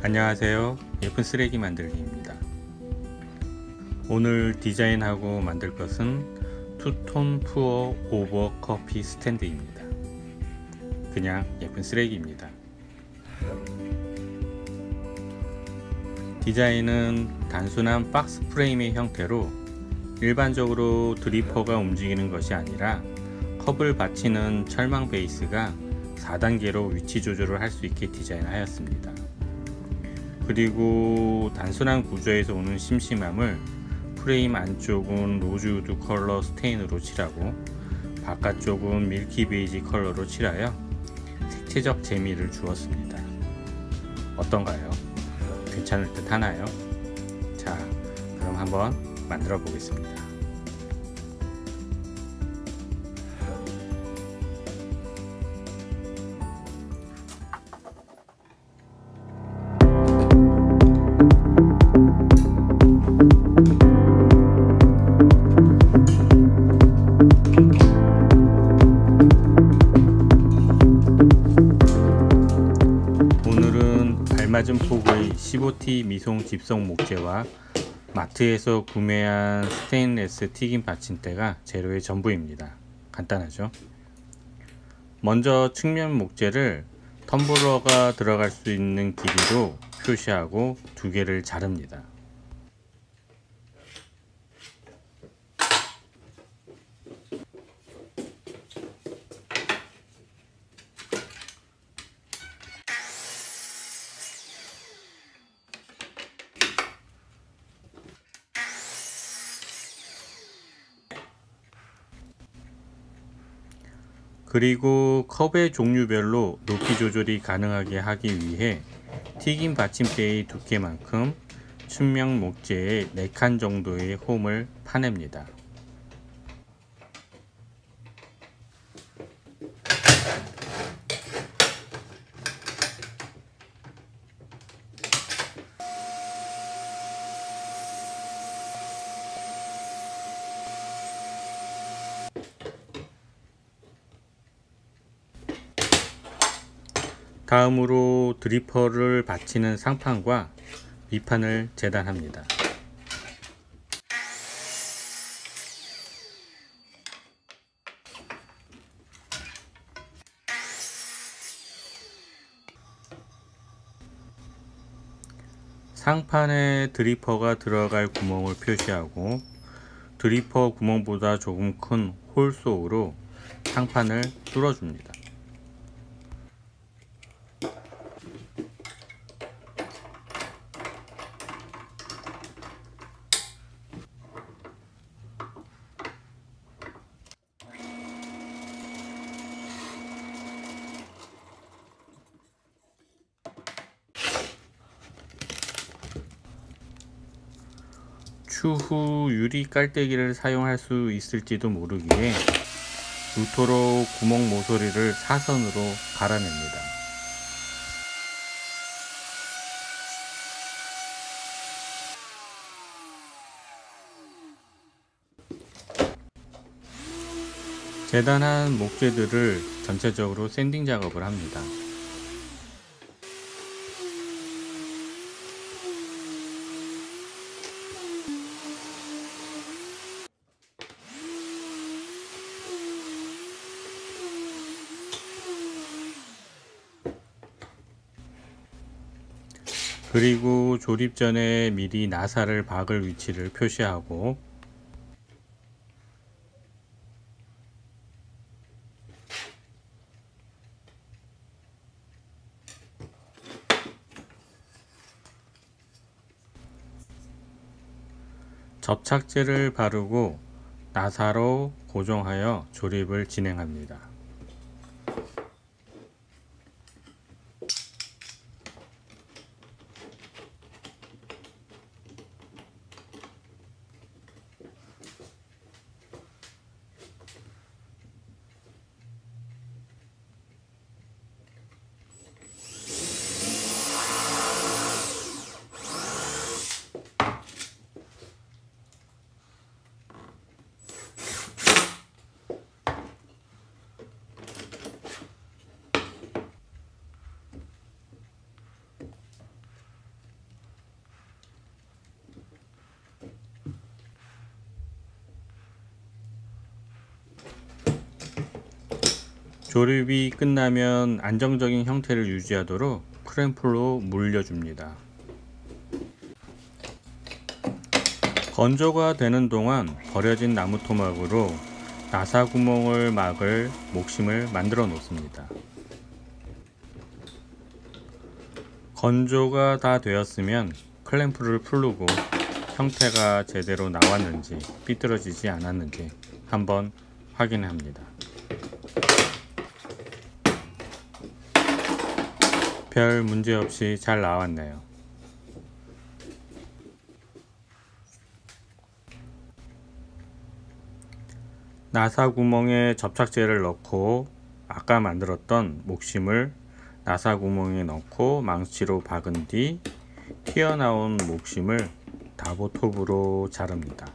안녕하세요. 예쁜 쓰레기 만들기입니다. 오늘 디자인하고 만들 것은 투톤 푸어 오버 커피 스탠드입니다. 그냥 예쁜 쓰레기입니다. 디자인은 단순한 박스 프레임의 형태로 일반적으로 드리퍼가 움직이는 것이 아니라 컵을 받치는 철망 베이스가 4단계로 위치 조절을 할 수 있게 디자인하였습니다. 그리고 단순한 구조에서 오는 심심함을 프레임 안쪽은 로즈우드 컬러 스테인으로 칠하고 바깥쪽은 밀키 베이지 컬러로 칠하여 색채적 재미를 주었습니다. 어떤가요? 괜찮을 듯 하나요? 자, 그럼 한번 만들어 보겠습니다. 알맞은 폭의 15T 미송 집성 목재와 마트에서 구매한 스테인레스 튀김 받침대가 재료의 전부입니다. 간단하죠? 먼저 측면 목재를 텀블러가 들어갈 수 있는 길이로 표시하고 두 개를 자릅니다. 그리고 컵의 종류별로 높이 조절이 가능하게 하기 위해 튀김 받침대의 두께만큼 측면 목재에 4칸 정도의 홈을 파냅니다. 다음으로 드리퍼를 받치는 상판과 밑판을 재단합니다. 상판에 드리퍼가 들어갈 구멍을 표시하고 드리퍼 구멍보다 조금 큰 홀소으로 상판을 뚫어줍니다. 추후 유리 깔때기를 사용할 수 있을지도 모르기에 루터로 구멍 모서리를 사선으로 갈아냅니다. 재단한 목재들을 전체적으로 샌딩 작업을 합니다. 그리고 조립 전에 미리 나사를 박을 위치를 표시하고 접착제를 바르고 나사로 고정하여 조립을 진행합니다. 조립이 끝나면 안정적인 형태를 유지하도록 크램프로 물려줍니다. 건조가 되는 동안 버려진 나무 토막으로 나사 구멍을 막을 목심을 만들어 놓습니다. 건조가 다 되었으면 클램프를 풀고 형태가 제대로 나왔는지 삐뚤어지지 않았는지 한번 확인합니다. 별 문제 없이 잘 나왔네요. 나사 구멍에 접착제를 넣고 아까 만들었던 목심을 나사 구멍에 넣고 망치로 박은 뒤 튀어나온 목심을 다보톱으로 자릅니다.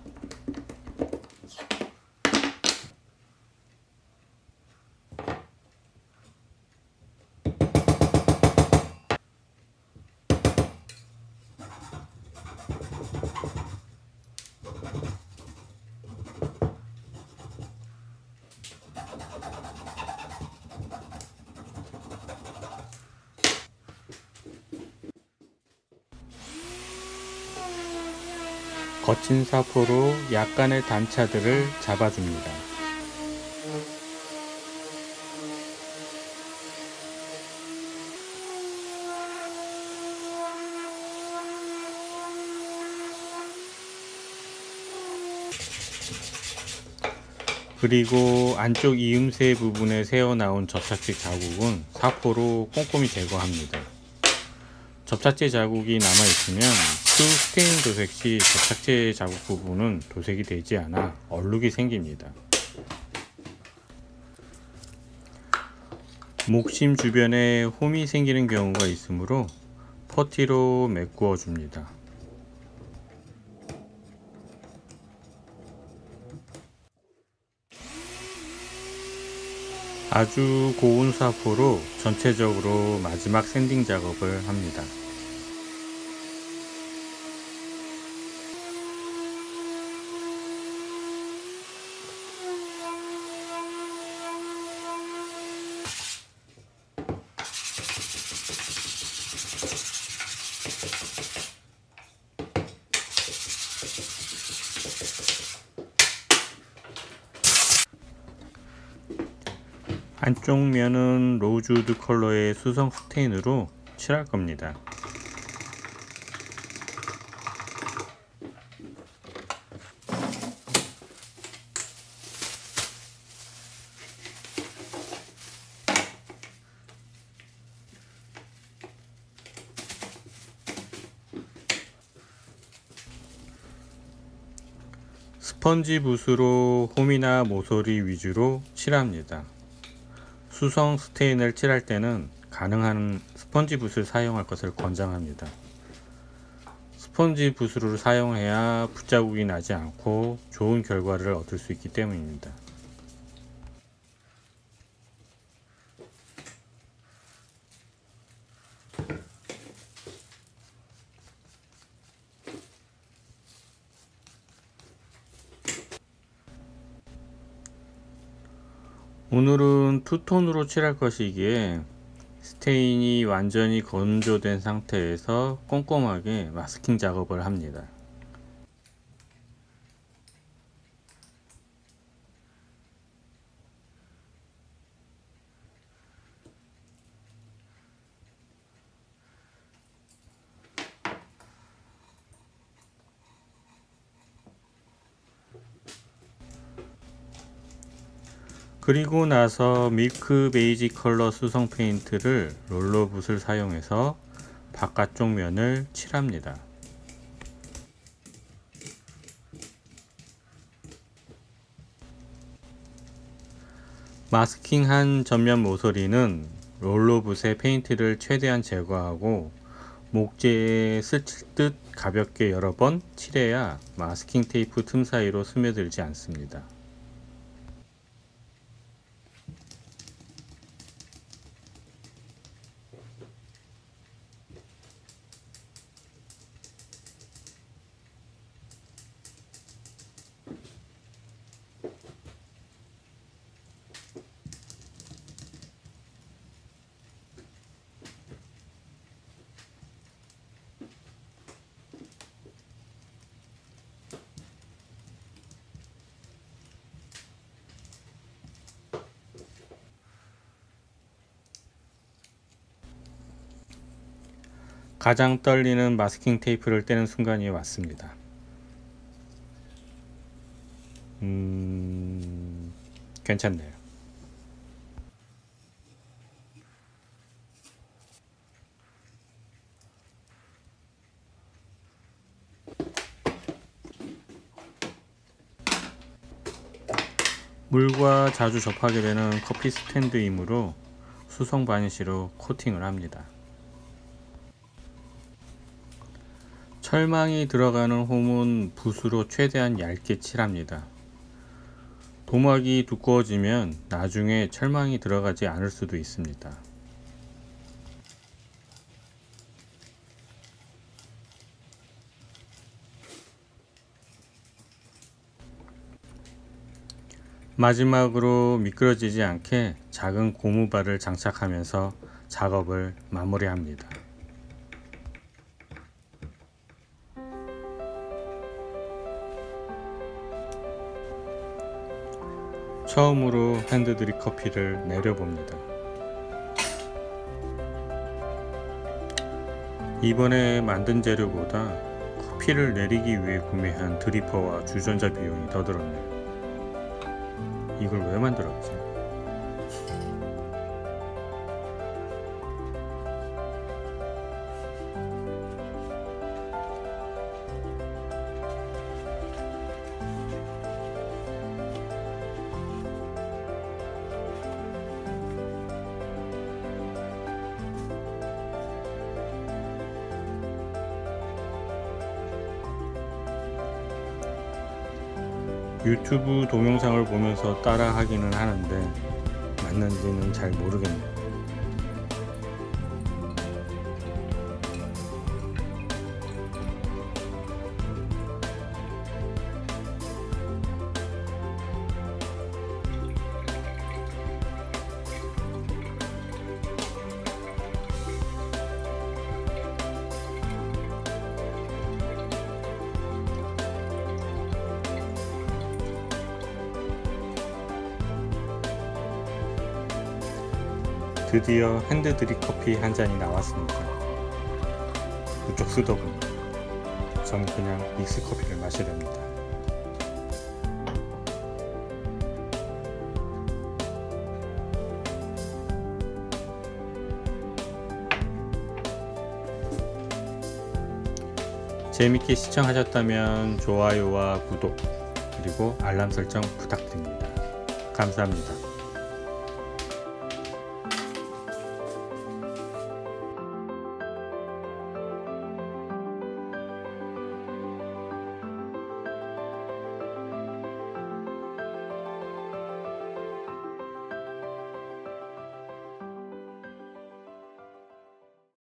거친 사포로 약간의 단차들을 잡아줍니다. 그리고 안쪽 이음새 부분에 새어나온 접착제 자국은 사포로 꼼꼼히 제거합니다. 접착제 자국이 남아있으면 수 스테인 도색 시 접착제 자국 부분은 도색이 되지 않아 얼룩이 생깁니다. 목심 주변에 홈이 생기는 경우가 있으므로 퍼티로 메꾸어 줍니다. 아주 고운 사포로 전체적으로 마지막 샌딩 작업을 합니다. 안쪽 면은 로즈우드 컬러의 수성 스테인으로 칠할 겁니다. 스펀지 붓으로 홈이나 모서리 위주로 칠합니다. 수성 스테인을 칠할 때는 가능한 스펀지 붓을 사용할 것을 권장합니다. 스펀지 붓을 사용해야 붓자국이 나지 않고 좋은 결과를 얻을 수 있기 때문입니다. 오늘은 투톤으로 칠할 것이기에 스테인이 완전히 건조된 상태에서 꼼꼼하게 마스킹 작업을 합니다. 그리고 나서 밀크 베이지 컬러 수성 페인트를 롤러붓을 사용해서 바깥쪽 면을 칠합니다. 마스킹한 전면 모서리는 롤러붓의 페인트를 최대한 제거하고 목재에 스칠 듯 가볍게 여러 번 칠해야 마스킹 테이프 틈 사이로 스며들지 않습니다. 가장 떨리는 마스킹 테이프를 떼는 순간이 왔습니다. 괜찮네요. 물과 자주 접하게 되는 커피 스탠드이므로 수성 바니쉬로 코팅을 합니다. 철망이 들어가는 홈은 붓으로 최대한 얇게 칠합니다. 도막이 두꺼워지면 나중에 철망이 들어가지 않을 수도 있습니다. 마지막으로 미끄러지지 않게 작은 고무발을 장착하면서 작업을 마무리합니다. 처음으로 핸드 드립 커피를 내려봅니다. 이번에 만든 재료보다 커피를 내리기 위해 구매한 드리퍼와 주전자 비용이 더 들었네요. 이걸 왜 만들었지? 유튜브 동영상을 보면서 따라 하기는 하는데 맞는지는 잘 모르겠네요. 드디어 핸드 드립 커피 한 잔이 나왔습니다. 부쩍 쓰더군요. 전 그냥 믹스 커피를 마시렵니다. 재밌게 시청하셨다면 좋아요와 구독 그리고 알람 설정 부탁드립니다. 감사합니다.